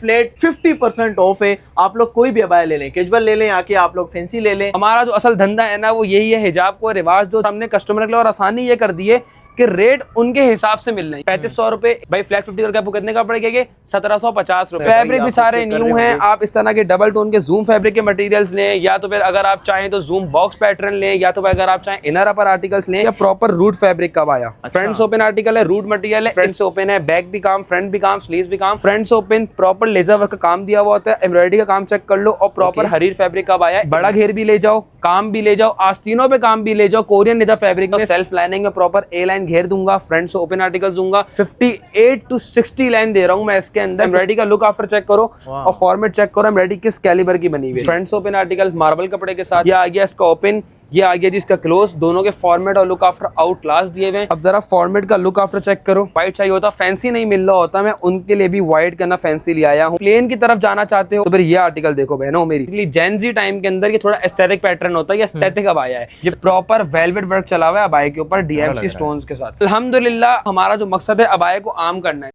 Flat 50% of है। आप लोग कोई भी अबाया ले लें, कैजुअल ले लें, आके आप लोग फैंसी ले लें। हमारा जो असल धंधा है ना वो यही है, हिजाब को रिवाज जो हमने कस्टमर के लिए और आसानी ये कर दी है कि रेट उनके हिसाब से मिल रहे हैं। 3500 रुपए भाई फ्लैट 50 करके आपको कितने का पड़ेगा? 1750 रुपए। फैब्रिक भी सारे न्यू हैं। आप इस तरह के डबल टोन के जूम फैब्रिक के मटेरियल्स लें, या तो फिर अगर आप चाहें तो जूम बॉक्स पैटर्न लें, या तो फिर अगर आप चाहें इनर अपर आर्टिकल्स लें, या प्रॉपर रूट फैब्रिक का आया। फ्रंट से ओपन आर्टिकल है, रूट मटेरियल है, फ्रंट से ओपन है, बैक भी काम, फ्रंट भी काम, स्लीव्स भी काम। फ्रंट से ओपन प्रॉपर लेजर वर्क का काम दिया हुआ होता है, एम्ब्रॉयडरी का काम चेक कर लो, और प्रॉपर हरीर फैब्रिक का आया है। बड़ा घेर भी ले जाओ, काम भी ले जाओ, आस्तीनों पे काम भी ले जाओ। कोरियन लेदर फैब्रिक में सेल्फ लाइनिंग में प्रॉपर ए लाइन घेर दूंगा, फ्रंट से ओपन आर्टिकल्स दूंगा। 58 to 60 लाइन दे रहा हूं मैं इसके अंदर। एम्ब्रॉयडरी का लुक आफ्टर चेक करो और फॉर्मेट चेक करो, एम्ब्रॉयडरी किस कैलिबर की बनी हुई है। फ्रंट से ओपन आर्टिकल मार्बल कपड़े के साथ, ये आ गया इसका ओपन, ये आ गया जी इसका क्लोज। दोनों के फॉर्मेट और लुक आफ्टर आउट क्लास दिए हुए हैं। अब जरा फॉर्मेट का लुक आफ्टर चेक करो। व्हाइट चाहिए होता, फैंसी नहीं मिल रहा होता, मैं उनके लिए भी व्हाइट करना फैंसी ले आया हूँ। प्लेन की तरफ जाना चाहते हो तो फिर ये आर्टिकल देखो बहनों मेरी। जेन जी टाइम के अंदर ये थोड़ा एस्थेटिक पैटर्न होता है, ये एस्थेटिक अबाया है। ये प्रॉपर वेलवेट वर्क चला हुआ है अबाया के ऊपर डीएमसी स्टोन्स के साथ। अल्हम्दुलिल्लाह हमारा जो मकसद है अबाया को आम करना है।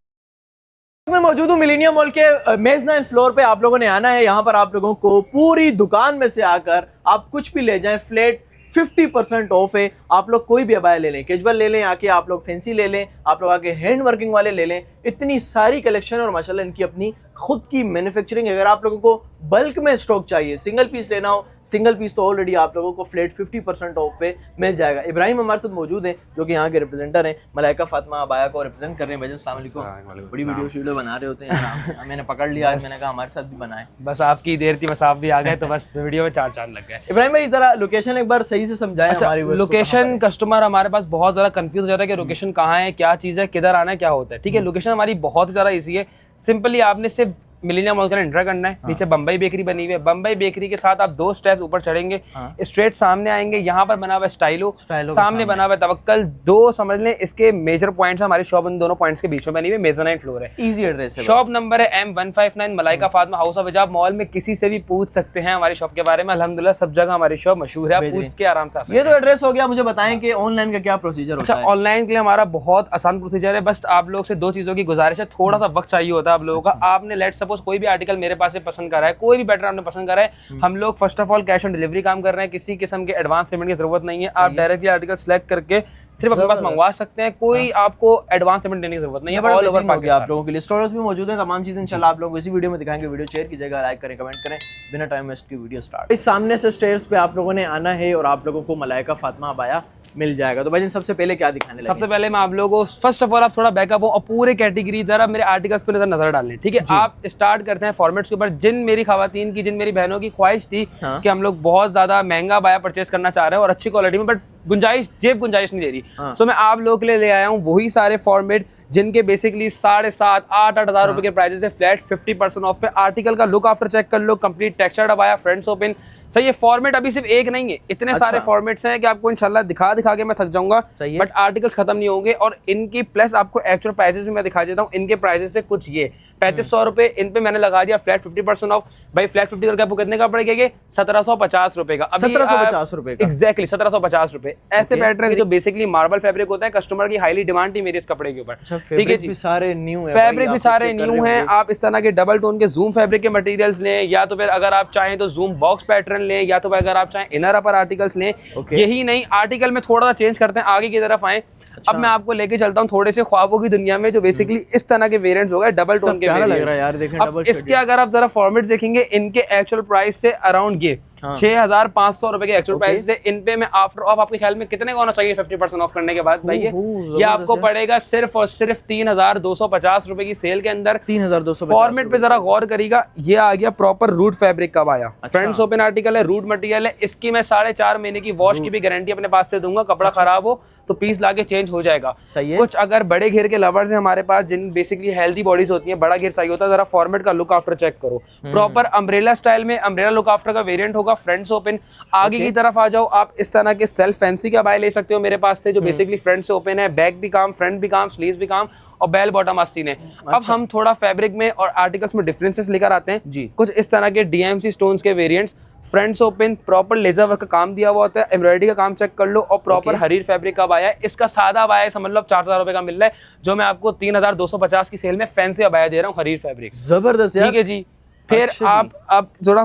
मैं मौजूद हूँ मिलेनियम मॉल के मेज़नाइन फ्लोर पे। आप लोगों ने आना है, यहाँ पर आप लोगों को पूरी दुकान में से आकर आप कुछ भी ले जाएं, फ्लैट 50% ऑफ है। आप लोग कोई भी अबाया ले लें, कैजुअल ले लें, आके आप लोग फैंसी ले लें, आप लोग आके हैंड वर्किंग वाले ले लें। इतनी सारी कलेक्शन और माशाल्लाह इनकी अपनी खुद की मैन्युफैक्चरिंग। अगर आप लोगों को बल्क में स्टॉक चाहिए, सिंगल पीस लेना हो, सिंगल पीस तो ऑलरेडी आप लोगों को फ्लैट 50% ऑफ पे मिल जाएगा। इब्राहिम हमारे साथ मौजूद हैं जो कि यहाँ के रिप्रेजेंटर हैं, मलाइका फातिमा अबाया को रिप्रेजेंट कर रहे हैं। भाई अस्सलाम वालेकुम। बड़ी वीडियो बना रहे होते हैं, मैंने पकड़ लिया, आज मैंने कहा हमारे साथ भी बनाए। बस आपकी देर थी, बस आप भी आ गए तो बस वीडियो में चार चांद लग गए। इब्राहिम भाई जरा लोकेशन एक बार सही से समझाएं। हमारी लोकेशन कस्टमर हमारे पास बहुत ज्यादा कंफ्यूज हो जाता है कि लोकेशन कहाँ है, क्या चीज है, किधर आना है, क्या होता है। ठीक है, लोकेशन हमारी बहुत ज्यादा इजी है। सिंपली आपने सिर्फ मिलेनियम मॉल का एंटर करना है। नीचे बम्बई बेकरी बनी हुई है, बम्बई बेकरी के साथ आप 2 स्टेप्स ऊपर चढ़ेंगे, स्ट्रेट सामने आएंगे, यहाँ पर बना हुआ है स्टाइलो, सामने बना हुआ है तवक्कल। 2 समझ लें इसके मेजर पॉइंट्स है। हमारी शॉप इन दोनों पॉइंट्स के बीच में बनी हुई है, मेज़नाइन फ्लोर है, इजी एड्रेस है। शॉप नंबर है M159 Malaika Fatima house of हिजाब मॉल में। किसी से भी पूछ सकते हैं हमारी शॉप के बारे में। अल्हम्दुलिल्लाह सब जगह हमारी शॉप मशहूर है, पूछ के आराम से आ सकते हैं। ये तो एड्रेस हो गया। मुझे बताएं कि ऑनलाइन का क्या प्रोसीजर होता है? ऑनलाइन के लिए हमारा बहुत आसान प्रोसीजर है। बस आप लोग से 2 चीजों की गुजारिश है, थोड़ा सा वक्त चाहिए होता है आप लोगों का। आपने लेट सपोज कोई भी आर्टिकल मेरे पास से पसंद करा है, कोई भी पैटर्न आपने पसंद करा है, हम लोग first of all cash on delivery काम कर रहे हैं। किसी किस्म के एडवांस पेमेंट की जरूरत नहीं है। आप डायरेक्टली आर्टिकल सिलेक्ट करके सिर्फ अपने पास मंगवा सकते हैं। कोई आपको एडवांस पेमेंट देने की जरूरत नहीं है। ऑल ओवर पाकिस्तान आप लोगों के लिए स्टोर्स भी मौजूद हैं। तमाम चीजें इंशाल्लाह आप लोगों को इसी वीडियो में दिखाएंगे। वीडियो शेयर कीजिएगा, लाइक करें, कमेंट करें। बिना टाइम वेस्ट की वीडियो स्टार्ट। इस सामने से स्टेयर्स पे आप लोगों ने आना है और आप लोगों को मलाइका फातिमा अबाया मिल जाएगा। तो भाई सबसे पहले क्या दिखाने लगे? सबसे पहले मैं आप लोगों को फर्स्ट ऑफ ऑल आप थोड़ा बैकअप हो और पूरे कैटेगरी जरा मेरे आर्टिकल्स पे नजर डाल लें। ठीक है, आप स्टार्ट करते हैं फॉर्मेट्स के ऊपर। जिन मेरी खवातीन की, जिन मेरी बहनों की ख्वाहिश थी कि हम लोग बहुत ज्यादा महंगा बाया परचेस करना चाह रहे हैं और अच्छी क्वालिटी में, बट गुंजाइश जेब गुंजाइश नहीं दे रही, सो मैं आप लोगों के लिए ले आया हूँ वही सारे फॉर्मेट जिनके बेसिकली 7,500-8 हज़ार रुपए के प्राइसेस है, फ्लैट 50% ऑफ पे। आर्टिकल का लुक आफ्टर चेक कर लो, कंप्लीट टेक्सचर्ड अबाया, फ्रंट ओपन। सही है, फॉर्मेट अभी सिर्फ एक नहीं है, इतने सारे फॉर्मेट्स हैं कि आपको इंशाल्लाह दिखा के मैं थक जाऊंगा, बट आर्टिकल्स खत्म नहीं होंगे। और इनकी प्लस आपको एक्चुअल प्राइसेस भी मैं दिखा देता हूँ। इनके प्राइसेस से कुछ ये 3500 रुपए, इन पे मैंने लगा दिया फ्लैट 50% ऑफ। भाई फ्लैट 50 करके आपको कितने का पड़ेगा? 1750 रुपए का। 1750 रुपए, एग्जैक्टली 1750 रुपए। ऐसे पैटर्न जो बेसिकली मार्बल फैब्रिक होता है, कस्टमर की हाईली डिमांड थी मेरे इस कपड़े के ऊपर। ठीक है जी, सारे न्यू है, फैब्रिक भी सारे न्यू हैं। आप इस तरह के डबल टोन के जूम फैब्रिक के मटेरियल्स लें, या तो फिर अगर आप चाहें तो जूम बॉक्स पैटर्न लें, या तो फिर अगर आप चाहें इनर अपर आर्टिकल्स लें। यही नहीं, आर्टिकल में थोड़ा सा चेंज करते हैं, आगे की तरफ आए। अब मैं आपको लेके चलता हूँ थोड़े से ख्वाबों की दुनिया में, जो बेसिकली इस तरह के वेरिएंट्स हो गए, डबल टोन के लग रहा है यार। देखें डबल इसके अगर आप जरा फॉर्मेट देखेंगे, इनके एक्चुअल प्राइस से अराउंड ये 6,500 रुपए के एक्चुअल प्राइस है। इन पे मैं आफ्टर ऑफ आपके ख्याल में कितने का होना चाहिए 50% ऑफ करने के बाद? भाई ये आपको पड़ेगा सिर्फ और सिर्फ 3,250 रुपए की सेल के अंदर। 3,250 फॉर्मेट पे जरा गौर करिएगा, ये आ गया प्रॉपर रूट फैब्रिक का आया। फ्रंट ओपन आर्टिकल है, रूट मटेरियल है। इसकी मैं 4.5 महीने की वॉश की भी गारंटी अपने पास से दूंगा। कपड़ा खराब हो तो पीस लाके चेंज हो जाएगा। सही है। कुछ अगर बड़े घेर के लवर्स हैं हमारे पास, जिन बेसिकली हेल्दी बॉडीज होती हैं, बड़ा घेर चाहिए होता है, जरा फॉर्मेट का लुक आफ्टर चेक करो। प्रॉपर अम्ब्रेला स्टाइल में अम्ब्रेला लुक आफ्टर का वेरिएंट होगा। Front open. आगे की तरफ आ जाओ, आप इस तरह के सेल्फ फैंसी का बाय ले सकते हो मेरे पास से, जो बेसिकली फ्रंट से ओपन है, बैक भी काम, फ्रंट भी काम, स्लीव्स भी काम, और बेल बॉटम आस्तीन है। अब हम थोड़ा फैब्रिक में और आर्टिकल्स में डिफरेंसेस लेकर आते हैं जी। कुछ इस तरह के डीएमसी स्टोन्स के वेरिएंट्स फ्रंट से ओपन, प्रॉपर लेजर वर्क का काम दिया हुआ होता है, एम्ब्रॉयडरी का काम चेक कर लो, और प्रॉपर हरीर फैब्रिक का अबाया है। इसका सादा अबाया है समझ लो 4,000 रुपए का मिल रहा है, जो मैं आपको 3,250 की सेल में फैंसी अबाया दे रहा हूँ हरीर फैब्रिक। जबरदस्त यार। ठीक है जी। फिर आप थोड़ा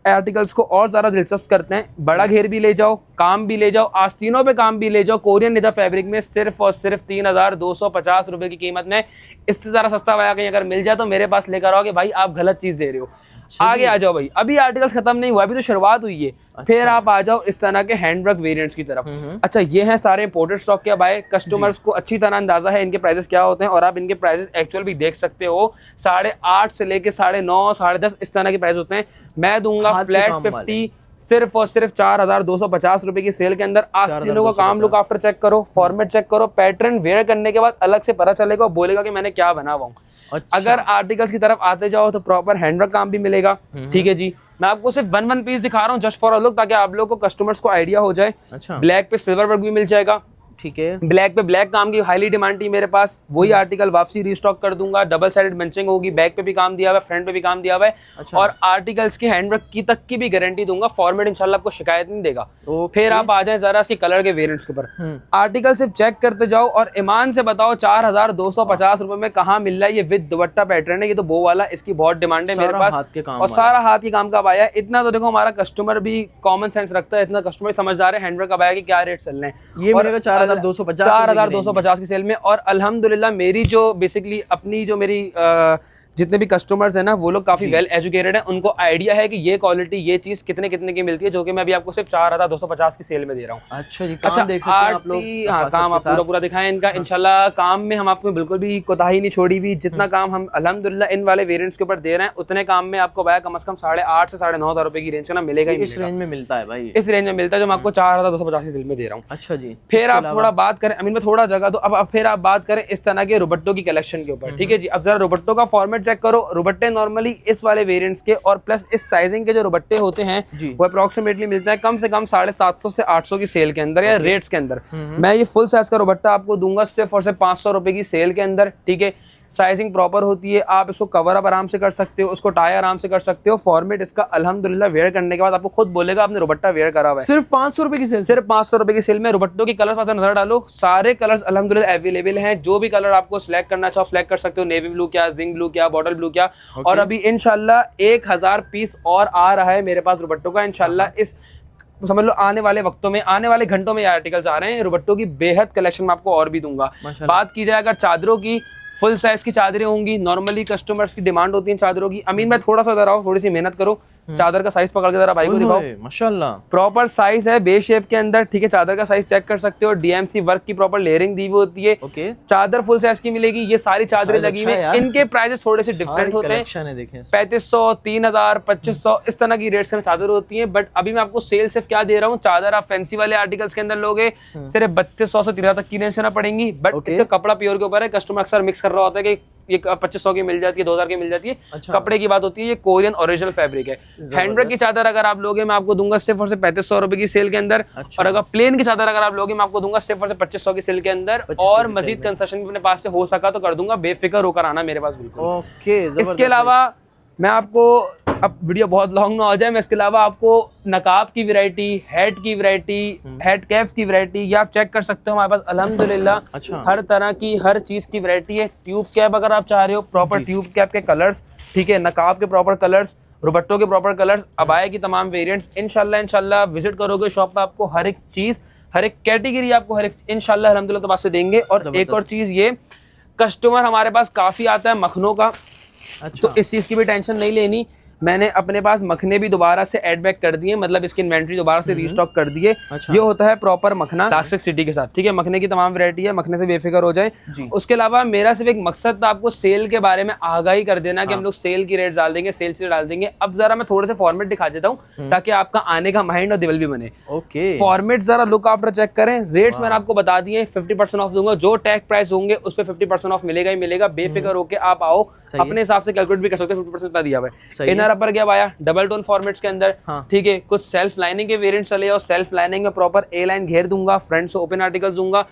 आर्टिकल्स को और ज्यादा दिलचस्प करते हैं, बड़ा घेर भी ले जाओ, काम भी ले जाओ, आस्तीनों पे काम भी ले जाओ, कोरियन निदा फैब्रिक में सिर्फ और सिर्फ 3,250 रुपए की कीमत में। इससे ज्यादा सस्ता वाया कहीं अगर मिल जाए तो मेरे पास लेकर आओगे भाई, आप गलत चीज दे रहे हो। आगे आ जाओ भाई, अभी आर्टिकल्स खत्म नहीं हुआ, अभी तो शुरुआत हुई है। फिर आप आ जाओ इस तरह के हैंडवर्क वेरिएंट्स की तरफ। अच्छा, ये हैं सारे इंपोर्टेड स्टॉक के अबाए, कस्टमर्स को अच्छी तरह अंदाजा है इनके प्राइसेस क्या होते हैं, और आप इनके प्राइसेस एक्चुअल भी देख सकते हो। 8.5 से लेके 9.5, 10.5 इस तरह के प्राइस होते हैं। मैं दूंगा फ्लैट 50 सिर्फ और सिर्फ 4,250 रुपए की सेल के अंदर। आस्तीनों का काम लुक आफ्टर चेक करो, फॉर्मेट चेक करो, पैटर्न वेयर करने के बाद अलग से पता चलेगा, बोलेगा कि मैंने क्या बना हुआ हूँ। अच्छा। अगर आर्टिकल्स की तरफ आते जाओ तो प्रॉपर हैंडवर्क काम भी मिलेगा। ठीक है जी, मैं आपको सिर्फ वन पीस दिखा रहा हूँ जस्ट फॉर अ लुक, ताकि आप लोगों को कस्टमर्स को आइडिया हो जाए। अच्छा। ब्लैक पे सिल्वर वर्क भी मिल जाएगा। ठीक है। ब्लैक पे ब्लैक काम की हाईली डिमांड थी मेरे पास, वही आर्टिकल वापसी रीस्टॉक कर दूंगा। डबल साइडेड बंचिंग होगी, बैक पे भी काम दिया हुआ है, फ्रंट पे भी काम दिया हुआ है। अच्छा। और आर्टिकल्स की हैंडवर्क की तक की भी गारंटी दूंगा, फॉर्मेट इंशाल्लाह आपको शिकायत नहीं देगा। फिर आप आ जाए जरा इसके कलर के वेरिएंट्स के ऊपर। आर्टिकल सिर्फ चेक करते जाओ और ईमान से बताओ 4,250 रुपए में कहाँ मिल रहा है। ये विद दुपट्टा पैटर्न है, ये तो बो वाला, इसकी बहुत डिमांड है मेरे पास, और सारा हाथ के काम का अबाया है। इतना तो देखो हमारा कस्टमर भी कॉमन सेंस रखता है, इतना कस्टमर समझदार है हैंडवर्क अबाया की क्या रेट चल रहे हैं। ये मिलेगा 4,250 की सेल में। और अल्हम्दुलिल्लाह मेरी जो बेसिकली अपनी जो मेरी जितने भी कस्टमर्स हैं ना, वो लोग काफी वेल एजुकेटेड हैं, उनको आइडिया है कि ये क्वालिटी ये चीज कितने की मिलती है, जो कि मैं अभी आपको सिर्फ 4,250 की सेल में दे रहा हूँ। अच्छा जी, काम देख सकते हैं आप लोग। हाँ, काम आप पूरा दिखाएं इनका। इंशाल्लाह काम में हम आपको बिल्कुल भी कोताही नहीं छोड़ी हुई। जितना काम हम अल्हम्दुलिल्लाह इन वाले वेरिएंट्स के ऊपर दे रहे हैं, उतने काम में आपको भाई कम से कम 8,500 से 9,500 रुपए की रेंज का ना मिलेगा। इस रेंज में मिलता है भाई, इस रेंज में मिलता है जो मैं आपको 4,250 की सेल में दे रहा हूँ। अच्छा जी। फिर आप थोड़ा बात करें, अमीन में थोड़ा जगह दो, अब फिर आप बात करें इस तरह के रुबट्टों की कलेक्शन के ऊपर। ठीक है जी, अब जरा रुबट्टों का फॉर्मेट चेक करो। रुबट्टे नॉर्मली इस वाले वेरिएंट्स के और प्लस इस साइजिंग के जो रुबट्टे होते हैं वो अप्रोक्सीमेटली मिलता है कम से कम 750 से 800 की सेल के अंदर या रेट्स के अंदर। मैं ये फुल साइज का रुबट्टा आपको दूंगा सिर्फ और सिर्फ 500 रुपए की सेल के अंदर। ठीक है, साइजिंग प्रॉपर होती है, आप इसको कवर अप आराम से कर सकते हो, उसको टाई आराम से कर सकते हो। फॉर्मेट इसका अल्हम्दुलिल्लाह वेयर करने के बाद आपको खुद बोलेगा आपने रुबट्टा वेयर करा हुआ है। सिर्फ 500 रुपए की सेल, सिर्फ 500 रुपए की सेल में। रुबट्टों की कलर पर नजर डालो, सारे कलर्स अल्हम्दुलिल्लाह अवेलेबल हैं। जो भी कलर आपको सिलेक्ट करना चाहो सिलेक्ट कर सकते हो, नेवी ब्लू क्या, जिंक ब्लू क्या, बॉटल ब्लू क्या। और अभी इंशाल्लाह 1,000 पीस और आ रहा है मेरे पास रुबट्टों का। इंशाल्लाह इस समझ लो आने वाले वक्तों में, आने वाले घंटों में ये आर्टिकल्स आ रहे हैं। रुबट्टों की बेहद कलेक्शन मैं आपको और भी दूंगा। बात की जाए अगर चादरों की, फुल साइज की चादरें होंगी। नॉर्मली कस्टमर्स की डिमांड होती है चादरों की। अमीन मैं थोड़ा सा इधर आओ, थोड़ी सी मेहनत करो, चादर का साइज पकड़ के जरा भाई को दिखाओ। माशाल्लाह प्रॉपर साइज है, बे शेप के अंदर। ठीक है, चादर का साइज चेक कर सकते हो। डीएमसी वर्क की प्रॉपर लेयरिंग दी हुई होती है। चादर फुल साइज की मिलेगी। ये सारी चादरें लगी हुई हैं, इनके प्राइसेस थोड़े से डिफरेंट होते हैं। 3,500, 3,000, 2,500 इस तरह की रेट्स में चादर होती है। बट अभी मैं आपको सेल सिर्फ क्या दे रहा हूँ, चादर आप फैंसी वाले आर्टिकल्स के अंदर लोगे सिर्फ 3,200 से 3,000 तक की रेंज से ना पड़ेंगी। बट इसका कपड़ा प्योर के ऊपर है। कस्टमर अक्सर मिक्स कर रहा होता है कि ये 2,500 की मिल जाती है, 2,000 की मिल जाती है। अच्छा। कपड़े की बात होती है, ये कोरियन ओरिजिनल फैब्रिक है। हैंडवर्क की चादर अगर आप लोगे मैं आपको दूंगा सिर्फ और सिर्फ 3,500 रुपए की सेल के अंदर। और अगर प्लेन की चादर अगर आप लोगे मैं आपको दूंगा सिर्फ और सिर्फ 2,500 की सेल के अंदर। और मजीद कंसेशन भी अपने पास से हो सका तो कर दूंगा, बेफिक्र होकर आना मेरे पास बिल्कुल। इसके अलावा मैं आपको, अब वीडियो बहुत लॉन्ग ना हो जाए, मैं इसके अलावा आपको नकाब की वैरायटी, हेड की वैरायटी, हेड कैप्स की वैरायटी, ये आप चेक कर सकते हो हमारे पास अल्हम्दुलिल्लाह। अच्छा। हर तरह की हर चीज की वैरायटी है। ट्यूब कैप अगर आप चाह रहे हो, प्रॉपर ट्यूब कैप के कलर्स। ठीक है, नकाब के प्रॉपर कलर्स, रुबट्टों के प्रॉपर कलर्स, अबाया की तमाम वेरिएंट्स। इंशाल्लाह विजिट करोगे शॉप पे, आपको हर एक चीज, हर एक कैटेगरी आपको हर एक इंशाल्लाह अल्हम्दुलिल्लाह तबास से देंगे। और एक और चीज, ये कस्टमर हमारे पास काफी आता है मखनों का। अच्छा। तो इस चीज की भी टेंशन नहीं लेनी। मैंने अपने पास मखने भी दोबारा से ऐड बैक कर दिए, मतलब इसकी इन्वेंटरी दोबारा से रीस्टॉक कर दिए। अच्छा। ये होता है प्रॉपर मखना प्लास्टिक सिटी के साथ। ठीक है, मखने की तमाम वैरायटी है, मखने से बेफिक्र हो जाए। उसके अलावा मेरा सिर्फ एक मकसद था आपको सेल के बारे में आगाही कर देना कि हम लोग सेल की रेट डाल देंगे, सेल से डाल देंगे। अब जरा मैं थोड़े से फॉर्मेट दिखा देता हूँ ताकि आपका आने का माइंड और दिल भी बने। फॉर्मेट जरा लुक आफ्टर चेक करें। रेट्स मैंने आपको बता दिए, 50% ऑफ दूंगा। जो टैग प्राइस होंगे उस पर 50% ऑफ मिलेगा ही मिलेगा। बेफिक्र होकर आप आओ, अपने हिसाब से कैलकुलेट भी कर सकते हो। 50% दिया हुआ है। इनर अपर क्या आया डबल टोन फॉर्मेट्स के अंदर। ठीक है, कुछ सेल्फ लाइनिंग के वेरिएंट्स चले जाओ। सेल्फ लाइनिंग में प्रॉपर ए लाइन घेर दूंगा, फ्रंट से ओपन आर्टिकल्स दूंगा।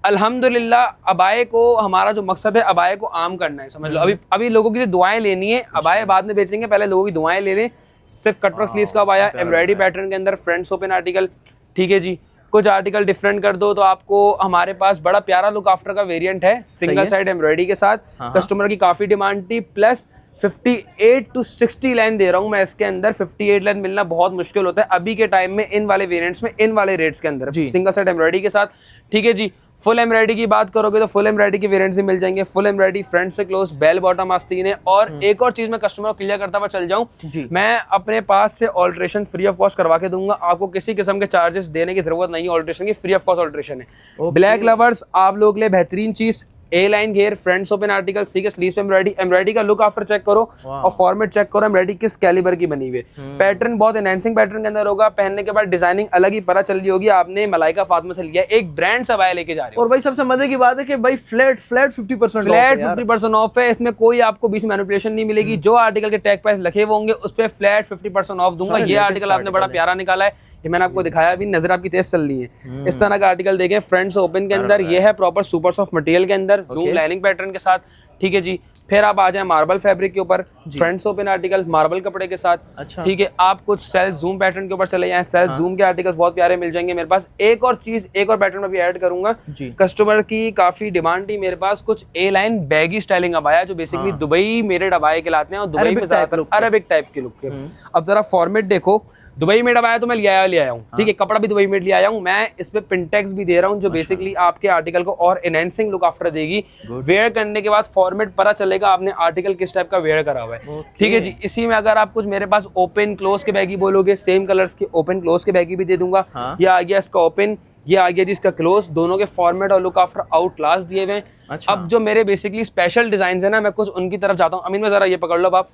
अल्हम्दुलिल्लाह अबाए को हमारा जो मकसद है अबाए को आम करना है, समझ लो। अभी लोगों की दुआएं लेनी है, अबाए बाद में बेचेंगे, पहले लोगों की दुआएं ले लें। सिर्फ कटवर्क स्लीव्स का अबाया, एम्ब्रॉयडरी पैटर्न के अंदर, फ्रंट्स ओपन आर्टिकल, ठीक है जी। कुछ आर्टिकल डिफरेंट कर दो तो आपको हमारे पास बड़ा प्यारा लुक आफ्टर का वेरिएंट है, सिंगल साइड एम्ब्रॉयडरी के साथ। कस्टमर की काफी डिमांड थी, प्लस 58 to 60 लाइन दे रहा हूं मैं इसके अंदर। 58 लाइन मिलना बहुत मुश्किल होता है अभी के टाइम में इन वाले वेरिएंट्स में, इन वाले रेट्स के अंदर, सिंगल साइड एम्ब्रॉयडरी के साथ, ठीक है जी। फुल एम्ब्रॉयडरी की बात करोगे तो फुल एम्ब्रॉयडरी के वेरिएंट्स भी मिल जाएंगे। फुल एम्ब्रॉयडरी फ्रंट से क्लोज, बेल बॉटम आस्तीन है। और एक और चीज मैं कस्टमर को क्लियर करता हुआ चल जाऊं, मैं अपने पास से ऑल्ट्रेशन फ्री ऑफ कॉस्ट करवा के दूंगा, आपको किसी किस्म के चार्जेस देने की जरूरत नहीं है। ऑल्ट्रेशन की फ्री ऑफ कॉस्ट ऑल्ट्रेशन है। ब्लैक लवर्स आप लोग के लिए बेहतरीन चीज, ए लाइन घेर, फ्रंट्स ओपन आर्टिकल, ठीक है, स्लीव्स एम्ब्रॉयडरी, एम्ब्रॉयडरी का लुक आफ्टर चेक करो और फॉर्मेट चेक करो, एम्ब्रॉयडरी किस कैलिबर की बनी हुई है। पैटर्न बहुत एनहांसिंग पैटर्न के अंदर होगा, पहनने के बाद डिजाइनिंग अलग ही पता चल रही होगी। आपने मलाइका फातिमा से लिया, एक ब्रांड से अबाया लेके जा रहे हो। और भाई सबसे मजे की बात है कि भाई फ्लैट 50% ऑफ है, इसमें कोई आपको बीच मैनिपुलेशन नहीं मिलेगी। जो आर्टिकल के टैग प्राइस लिखे हुए होंगे उस पर फ्लैट 50% ऑफ दूंगा। ये आर्टिकल आपने बड़ा प्यारा निकाला है, ये मैंने आपको दिखाया, अभी नजर आपकी तेज चल रही है। इस तरह का आर्टिकल देखें, फ्रंट से ओपन के अंदर, ये है प्रॉपर सुपर सॉफ्ट मटेरियल के अंदर, जूम लाइनिंग पैटर्न के साथ, ठीक है जी। फिर आप आ जाए मार्बल फैब्रिक के ऊपर, फ्रंट से ओपन आर्टिकल मार्बल कपड़े के साथ, ठीक है। आप कुछ सेल्फ जूम पैटर्न के ऊपर चले जाएं, सेल्फ जूम के आर्टिकल्स बहुत प्यारे मिल जाएंगे मेरे पास। एक और चीज, एक और पैटर्न में भी ऐड करूंगा, कस्टमर की काफी डिमांड थी मेरे पास, कुछ ए लाइन बैगी स्टाइलिंग अबाया जो बेसिकली दुबई मेड अबाया कहलाते हैं और दुबई में ज्यादातर अरबिक टाइप के लुक के। अब जरा फॉर्मेट देखो, दुबई मेड अबाया तो मैं ले आया हूँ, ठीक है, कपड़ा भी दुबई मेड ले आया हूँ मैं। इस पे पिनटेक्स भी दे रहा हूँ जो बेसिकली आपके आर्टिकल को और एनहांसिंग लुक आफ्टर देगी। वेयर करने के बाद फॉर्मेट पता चलेगा आपने आर्टिकल किस टाइप का वेयर करा हुआ है, ठीक है जी। इसी में अगर आप कुछ मेरे पास ओपन क्लोज के बैगी बोलोगे, सेम कलर्स के ओपन क्लोज के बैगी भी दे दूंगा। ये आ गया इसका ओपन, ये आ गया जी इसका क्लोज, दोनों के फॉर्मेट और लुक आफ्टर आउट क्लास दिए हुए हैं। अब जो मेरे बेसिकली स्पेशल डिजाइन है ना, मैं कुछ उनकी तरफ जाता हूँ। अमीन में जरा ये पकड़ लो आप,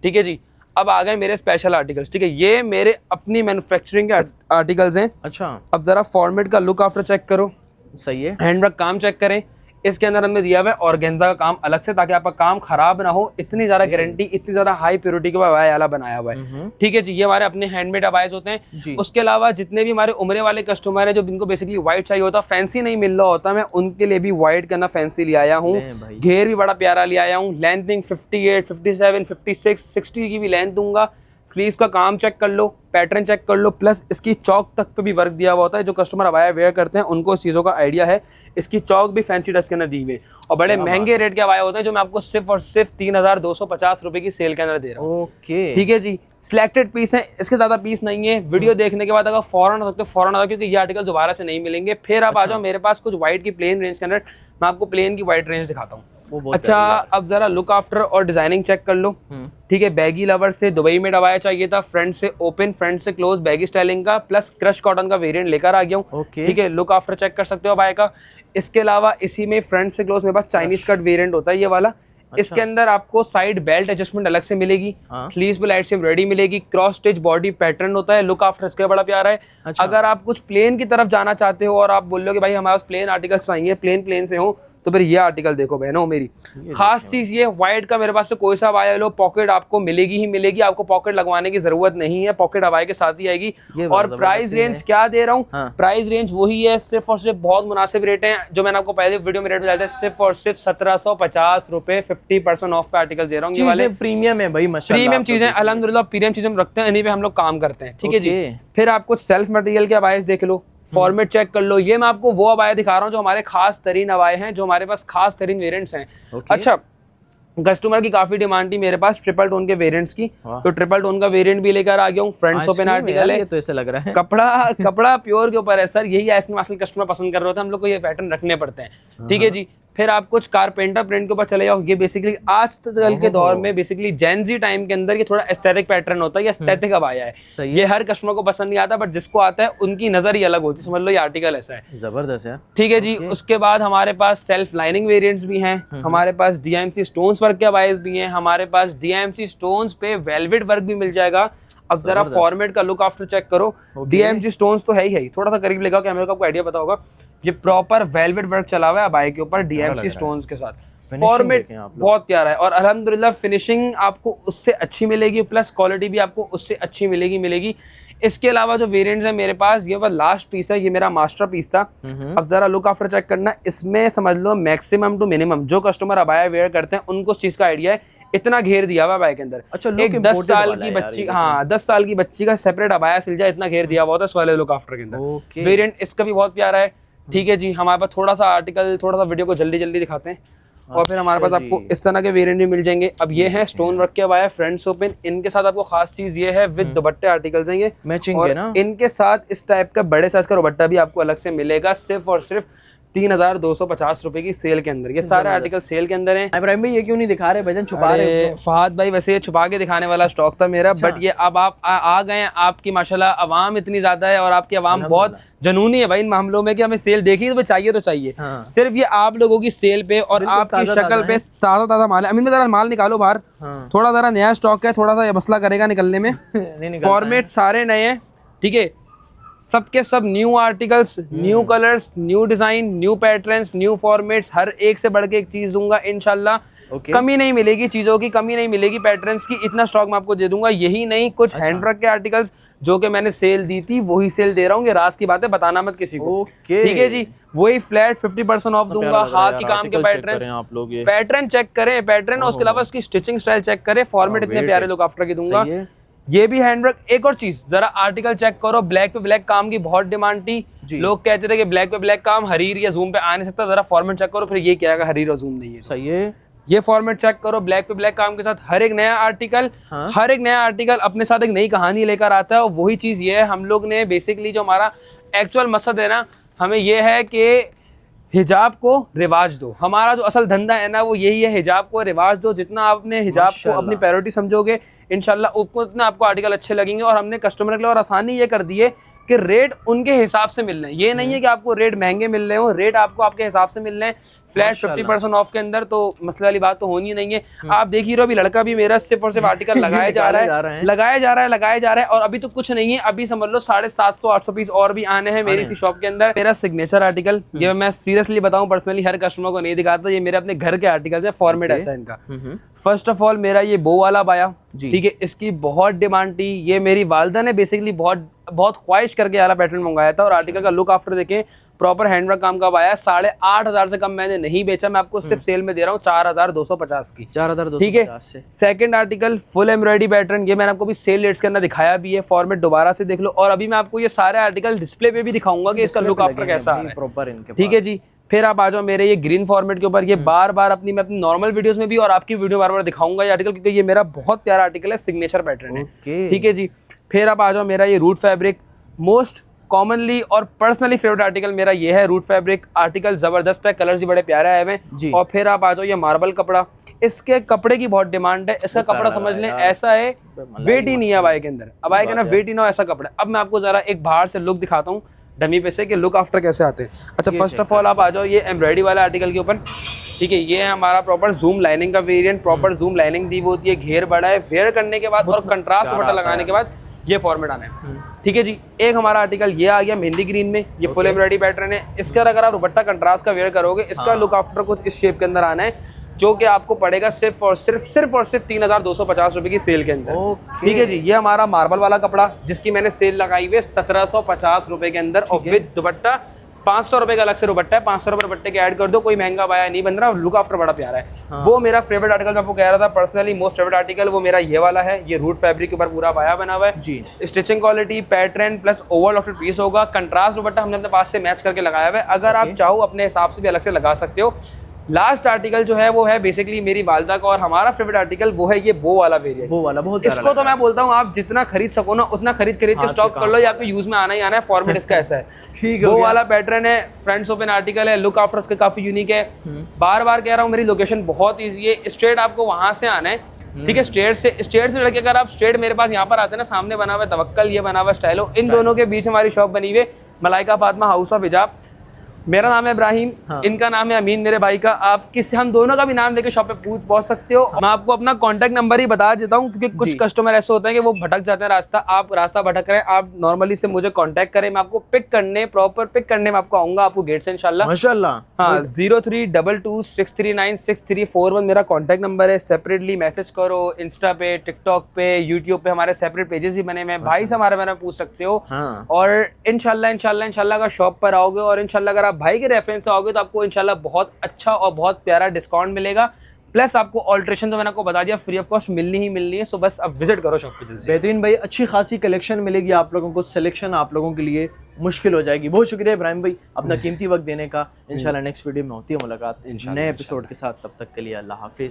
ठीक है जी। अब आ गए मेरे स्पेशल आर्टिकल्स, ठीक है, ये मेरे अपनी मैन्युफैक्चरिंग के आर्टिकल्स हैं। अच्छा, अब जरा फॉर्मेट का लुक आफ्टर चेक करो, सही है। हैंडवर्क काम चेक करें, इसके अंदर हमने दिया हुआ है ऑर्गेन्जा का काम अलग से, ताकि आपका काम खराब ना हो। इतनी ज्यादा गारंटी, इतनी ज्यादा हाई प्योरिटी का अबाया बनाया हुआ है, ठीक है जी। ये हमारे अपने हैंडमेड अबायस होते हैं। उसके अलावा जितने भी हमारे उम्रे वाले कस्टमर हैं जो जिनको बेसिकली व्हाइट चाहिए होता, फैंसी नहीं मिल रहा होता, मैं उनके लिए भी व्हाइट करना फैंसी ले आया हूँ। घेर भी बड़ा प्यारा ले आया हूँ। लेंथिंग 58, 57, 56, 60 की भी लेंथ दूंगा। स्लीव्स का काम चेक कर लो, पैटर्न चेक कर लो, प्लस इसकी चौक तक पे भी वर्क दिया हुआ होता है। जो कस्टमर अबाया वेयर करते हैं उनको इस चीज़ों का आइडिया है। इसकी चौक भी फैंसी डस्ट के अंदर दी हुई, और बड़े महंगे रेट के अबाया होते हैं जो मैं आपको सिर्फ और सिर्फ 3250 रुपए की सेल के अंदर दे रहा हूँ, ठीक है जी। सिलेक्टेड पीस है, इसके ज्यादा पीस नहीं है। वीडियो देखने के बाद अगर फौरन हो सकते हो फौरन आ जाओ, क्योंकि ये आर्टिकल दोबारा से नहीं मिलेंगे। फिर आप आ जाओ मेरे पास कुछ व्हाइट की प्लेन रेंज के अंदर, मैं आपको प्लेन की व्हाइट रेंज दिखाता हूँ। अच्छा, अब जरा लुक आफ्टर और डिजाइनिंग चेक कर लो, ठीक है। बैगी लवर से दुबई में अबाया चाहिए था, फ्रंट से ओपन, फ्रंट से क्लोज, बैगी स्टाइलिंग का, प्लस क्रश कॉटन का वेरिएंट लेकर आ गया हूँ, ठीक है। लुक आफ्टर चेक कर सकते हो अबाया का। इसके अलावा इसी में फ्रंट से क्लोज मेरे पास चाइनीज कट वेरिएंट होता है ये वाला। इसके अंदर आपको साइड बेल्ट एडजस्टमेंट अलग से मिलेगी, स्लीव्स पे लाइट शेप रेडी मिलेगी, क्रॉस स्टिच बॉडी पैटर्न होता है, लुक आफ्टर इसका बड़ा प्यारा है। अगर आप कुछ प्लेन की तरफ जाना चाहते हो और आप बोल लो कि भाई हमारे पास प्लेन आर्टिकल्स चाहिए, प्लेन से हो, तो फिर ये आर्टिकल देखो बहनों मेरी। खास चीज ये व्हाइट का मेरे पास से कोई सा अबाया लो, पॉकेट आपको मिलेगी ही मिलेगी, आपको पॉकेट लगवाने की जरूरत नहीं है, पॉकेट अबाया के साथ ही आएगी। और प्राइस रेंज क्या दे रहा हूँ, प्राइस रेंज वही है, सिर्फ और सिर्फ बहुत मुनासिब रेट है जो मैंने आपको पहले वीडियो में रेट बताया था, सिर्फ और सिर्फ 1750 रुपए, 50% ऑफ आर्टिकल दे रहा हूँ। ये वाले प्रीमियम है भाई, माशाल्लाह प्रीमियम चीजें, अल्हम्दुलिल्लाह प्रीमियम चीजें हम रखते हैं, इन्हीं पे हम लोग काम करते हैं, ठीक है जी। फिर आपको सेल्फ मटेरियल के अबायस देख लो, फॉर्मेट चेक कर लो। ये मैं आपको वो अबाया दिखा रहा हूँ जो हमारे खास तरीन अबाए हैं, जो हमारे पास खास तरीन वेरिएंट्स हैं। अच्छा, कस्टमर की काफी डिमांड थी मेरे पास ट्रिपल टोन के वेरिएंट्स की, तो ट्रिपल टोन का वेरिएंट भी लेकर आ गया हूँ। फ्रंट ओपन आर्टिकल है, तो ऐसे लग रहा है कपड़ा प्योर के ऊपर है सर। यही आइसक्रीम आजकल कस्टमर पसंद कर रहे होते हैं, हम लोग को ये पैटर्न रखने पड़ते हैं, ठीक है जी। फिर आप कुछ कारपेंटर प्रिंट के ऊपर चले जाओ। ये बेसिकली आज कल के दौर में बेसिकली जेन जी टाइम के अंदर ये थोड़ा एस्थेटिक पैटर्न होता है, ये एस्थेटिक अबाया है। ये हर कस्टमर को पसंद नहीं आता, बट जिसको आता है उनकी नजर ही अलग होती है, समझ लो ये आर्टिकल ऐसा है, जबरदस्त है, ठीक है जी। उसके बाद हमारे पास सेल्फ लाइनिंग वेरिएंट्स भी हैं, हमारे पास डीएमसी स्टोन्स वर्क के अबायस भी हैं, हमारे पास डीएमसी स्टोन्स पे वेलवेट वर्क भी मिल जाएगा। अब जरा फॉर्मेट का लुक आफ्टर चेक करो, डीएमजी स्टोन्स तो है ही, थोड़ा सा करीब लेगा कैमरे का, आपको आइडिया पता होगा। ये प्रॉपर वेलवेट वर्क चला हुआ है अबाया के ऊपर डीएमसी स्टोन्स के साथ। फॉर्मेट बहुत प्यारा है और अल्हम्दुलिल्लाह फिनिशिंग आपको उससे अच्छी मिलेगी, प्लस क्वालिटी भी आपको उससे अच्छी मिलेगी। इसके अलावा जो वेरिएंट्स है मेरे पास, ये बस लास्ट पीस है, ये मेरा मास्टर पीस था। अब जरा लुक आफ्टर चेक करना, इसमें समझ लो मैक्सिमम टू मिनिमम जो कस्टमर अबाया वेयर करते हैं उनको इस चीज का आइडिया है। इतना घेर दिया हुआ अबाया के अंदर। अच्छा, एक 10 साल की बच्ची, हाँ 10 साल की बच्ची का सेपरेट अबाया सिल जाए, इतना घेर दिया हुआ था इस वाले लुक आफ्टर के अंदर। वेरिएंट इसका भी बहुत प्यारा है। ठीक है जी, हमारे पास थोड़ा सा आर्टिकल, थोड़ा सा वीडियो को जल्दी जल्दी दिखाते हैं और फिर हमारे पास आपको इस तरह के वेरिएंट भी मिल जाएंगे। अब ये है स्टोन वर्क के अबाया, फ्रंट्स ओपन। इनके साथ आपको खास चीज ये है विद दुपट्टे आर्टिकल्स हैं ये मैचिंग और है ना। इनके साथ इस टाइप का बड़े साइज का दुपट्टा भी आपको अलग से मिलेगा, सिर्फ और सिर्फ 3250 रुपए की सेल के अंदर। ये सारे आर्टिकल सेल के अंदर हैं। इब्राहिम भाई ये क्यों नहीं दिखा रहे भाईजान, छुपा रहे हो? फहद भाई वैसे ये छुपा के दिखाने वाला स्टॉक था मेरा, बट ये अब आप आ गए हैं। आपकी माशाल्लाह आवाम इतनी ज्यादा है और आपकी आवाम बहुत जनूनी है भाई इन मामलों में कि हमें सेल देखी तो चाहिए तो चाहिए। हाँ। सिर्फ ये आप लोगों की सेल पे और आपकी शक्ल पे ताजा ताजा माल है। अमीन में जरा माल निकालो बाहर। हाँ। थोड़ा जरा नया स्टॉक है, थोड़ा सा ये मसला करेगा निकलने में। फॉर्मेट सारे नए हैं, ठीक है, सबके सब new articles, new colours, new design, new patterns, new formats, हर एक से बढ़ के एक चीज दूंगा इंशाल्लाह। कमी नहीं मिलेगी, चीजों की कमी नहीं मिलेगी, पैटर्न्स की इतना स्टॉक मैं आपको दे दूंगा। यही नहीं, कुछ हैंडवर्क के आर्टिकल्स जो कि मैंने सेल दी थी वही सेल दे रहा हूँ। ये राज की बात है, बताना मत किसी को, ठीक है जी। वही फ्लैट 50% ऑफ दूंगा। हाथ की काम के पैटर्न चेक करें, पैटर्न और उसके अलावा उसकी स्टिचिंग स्टाइल चेक करें। फॉर्मेट इतने प्यारे लुक आफ्टर की दूंगा। ये भी हैंडवर्क। एक और चीज, जरा आर्टिकल चेक करो, ब्लैक पे ब्लैक काम की बहुत डिमांड थी। लोग कहते थे कि ब्लैक पे ब्लैक काम हरीर या जूम पे आ नहीं सकता, जरा फॉर्मेट चेक करो, फिर ये क्या है हरीर और जूम नहीं है। सही है। ये फॉर्मेट चेक करो, ब्लैक पे ब्लैक काम के साथ हर एक नया आर्टिकल, हर एक नया आर्टिकल अपने साथ एक नई कहानी लेकर आता है। और वही चीज ये है, हम लोग ने बेसिकली जो हमारा एक्चुअल मकसद है ना, हमें ये है कि हिजाब को रिवाज दो। हमारा जो असल धंधा है ना वो यही है, हिजाब को रिवाज दो। जितना आपने हिजाब को अपनी प्रायोरिटी समझोगे इंशाल्लाह उतना आपको आर्टिकल अच्छे लगेंगे। और हमने कस्टमर के लिए और आसानी ये कर दी है कि रेट उनके हिसाब से मिल रहे हैं। ये नहीं है कि आपको रेट महंगे मिल रहे हो, रेट आपको आपके हिसाब से मिल रहे हैं फ्लैट 50% ऑफ के अंदर। तो मसले वाली बात तो होनी नहीं है। आप देख ही रहो, अभी लड़का भी मेरा सिर्फ और सिर्फ आर्टिकल लगाया जा रहा है, लगाया जा रहा है। और अभी तो कुछ नहीं है, अभी समझ लो 750-800 पीस और भी आने हैं मेरी इसी शॉप के अंदर। मेरा सिग्नेचर आर्टिकल, ये मैं सीरियसली बताऊं, पर्सनली हर कस्टमर को नहीं दिखाता, ये मेरे अपने घर के आर्टिकल्स है। फॉर्मेट ऐसा है इनका। फर्स्ट ऑफ ऑल मेरा ये बो वाला बाया, ठीक है, इसकी बहुत डिमांड थी। ये मेरी वालदा ने बेसिकली बहुत ख्वाहिश करके वाला पैटर्न मंगाया था। और आर्टिकल का लुक आफ्टर देखें, प्रॉपर हैंडवर्क काम का आया। 8,500 से कम मैंने नहीं बेचा, मैं आपको सिर्फ सेल में दे रहा हूँ 4,250 की, 4,250, ठीक है। Second article full embroidery pattern, ये मैंने आपको भी सेल रेट्स के अंदर दिखाया भी है। फॉर्मेट दोबारा से देख लो। और अभी मैं आपको ये सारे आर्टिकल डिस्प्ले पे भी दिखाऊंगा कि इसका लुक आफ्टर कैसा है प्रॉपर इनके, ठीक है जी। फिर आप आ जाओ मेरे ये ग्रीन फॉर्मेट के ऊपर। ये बार बार मैं अपनी नॉर्मल वीडियोस में भी और आपकी वीडियो बार बार दिखाऊंगा ये आर्टिकल, क्योंकि ये मेरा बहुत प्यारा आर्टिकल है, सिग्नेचर पैटर्न है, ठीक है जी। फिर आप आ जाओ मेरा ये रूट फैब्रिक, मोस्ट कॉमनली और पर्सनली फेवरेट आर्टिकल मेरा ये है रूट फैब्रिक। आर्टिकल जबरदस्त है, कलर्स भी बड़े प्यारे आए हैं। और फिर आप आ जाओ ये मार्बल कपड़ा, इसके कपड़े की बहुत डिमांड है। इसका कपड़ा समझ लें ऐसा है, वेट ही नहीं है अबाया के अंदर, अबाया के ना वेट ही ना ऐसा कपड़ा। अब मैं आपको जरा एक बाहर से लुक दिखाता हूँ डमी पे से कि लुक आफ्टर कैसे आते हैं। अच्छा, फर्स्ट ऑफ ऑल आप आ जाओ ये एम्ब्रॉयडरी वाला आर्टिकल के ऊपर, ठीक है। ये है हमारा प्रॉपर जूम लाइनिंग का वेरिएंट। प्रॉपर जूम लाइनिंग दी होती है, घेर बड़ा है। वेयर करने के बाद और कंट्रास्ट दुपट्टा लगाने के बाद ये फॉर्मेट आना है, ठीक है जी। एक हमारा आर्टिकल ये आ गया मेहंदी ग्रीन में, ये फुल एम्ब्रॉयडरी पैटर्न है। इसका अगर आप दुपट्टा कंट्रास्ट का वेयर करोगे, इसका लुक आफ्टर कुछ इस शेप के अंदर आना है, जो कि आपको पड़ेगा सिर्फ और सिर्फ 3,250 रुपए की सेल के अंदर, ठीक है जी। ये हमारा मार्बल वाला कपड़ा, जिसकी मैंने सेल लगाई हुई है 1750 रुपए के अंदर, और विद दुपट्टा 500 रुपए का अलग से दुपट्टा है। 500 रुपए दुपट्टे के ऐड कर दो, कोई महंगा बाया नहीं बन रहा, लुक आफ्टर बड़ा प्यारा है। वो मेरा फेवरेट आर्टिकल मैं आपको कह रहा था, पर्सनली मोस्ट फेवरेट आर्टिकल वो मेरा ये वाला है। ये रूट फैब्रिक के ऊपर पूरा बाया बना हुआ है जी। Stitching quality, pattern plus over lofted piece होगा। कंट्रास्ट दुपट्टा हमने अपने पास से मैच करके लगाया हुआ है। अगर आप चाहो अपने हिसाब से भी अलग से लगा सकते हो। लास्ट आर्टिकल जो है वो है बेसिकली मेरी वालदा का और हमारा फेवरेट आर्टिकल, वो है ये बो वाला वेरिएंट। बो वाला बहुत इसको तो मैं बोलता हूँ आप जितना खरीद सको ना उतना खरीद के स्टॉक कर लो, ये आपको यूज में आना ही आना है। फॉर्मेट इसका ऐसा है, ठीक है। बो वाला पैटर्न है, फ्रंट्स ओपन आर्टिकल है, लुक आफ्टर उसका काफी यूनिक है। बार बार कह रहा हूँ मेरी लोकेशन बहुत ईजी है, स्ट्रेट आपको वहां से आना है, ठीक है। स्ट्रेट से लड़के अगर आप स्ट्रेट मेरे पास यहाँ पर आते हैं ना, सामने बना हुआ है तवक्कल, ये बना हुआ है स्टाइलो, इन दोनों के बीच हमारी शॉप बनी हुई है, मलाइका फातिमा हाउस ऑफ हिजाब। मेरा नाम है इब्राहिम, हाँ। इनका नाम है अमीन, मेरे भाई का। आप किसी हम दोनों का भी नाम लेके शॉप पे पहुंच सकते हो। मैं आपको अपना कांटेक्ट नंबर ही बता देता हूँ, क्योंकि कुछ जी। कस्टमर ऐसे होते हैं कि वो भटक जाते हैं रास्ता। आप रास्ता भटक रहे हैं, आप नॉर्मली से मुझे कांटेक्ट करें, मैं आपको प्रॉपर पिक करने में आपको आऊंगा, आपको गेट से इंशाल्लाह। माशाल्लाह। हाँ, 0322639634 मेरा कांटेक्ट नंबर है। सेपरेटली मैसेज करो, इंस्टा पे, टिकटॉक पे, यूट्यूब पे हमारे सेपरेट पेजेस ही बने हुए हैं। भाई से हमारे बारे में पूछ सकते हो। हाँ। और इंशाल्लाह अगर शॉप पर आओगे और इंशाल्लाह अगर आप भाई के रेफरेंस से आओगे तो आपको इंशाल्लाह बहुत अच्छा और बहुत प्यारा डिस्काउंट मिलेगा। प्लस आपको ऑल्ट्रेशन तो मैंने आपको बता दिया फ्री ऑफ कॉस्ट मिलनी ही मिलनी है। सो बस अब विजिट करो शॉप पे जल्दी। बेहतरीन भाई, अच्छी खासी कलेक्शन मिलेगी आप लोगों को, सिलेक्शन आप लोगों के लिए मुश्किल हो जाएगी। बहुत शुक्रिया इब्राहिम भाई अपना कीमती वक्त देने का। इंशाल्लाह नेक्स्ट वीडियो में होती है मुलाकात नए एपिसोड के साथ, तब तक के लिए अल्लाह हाफिज।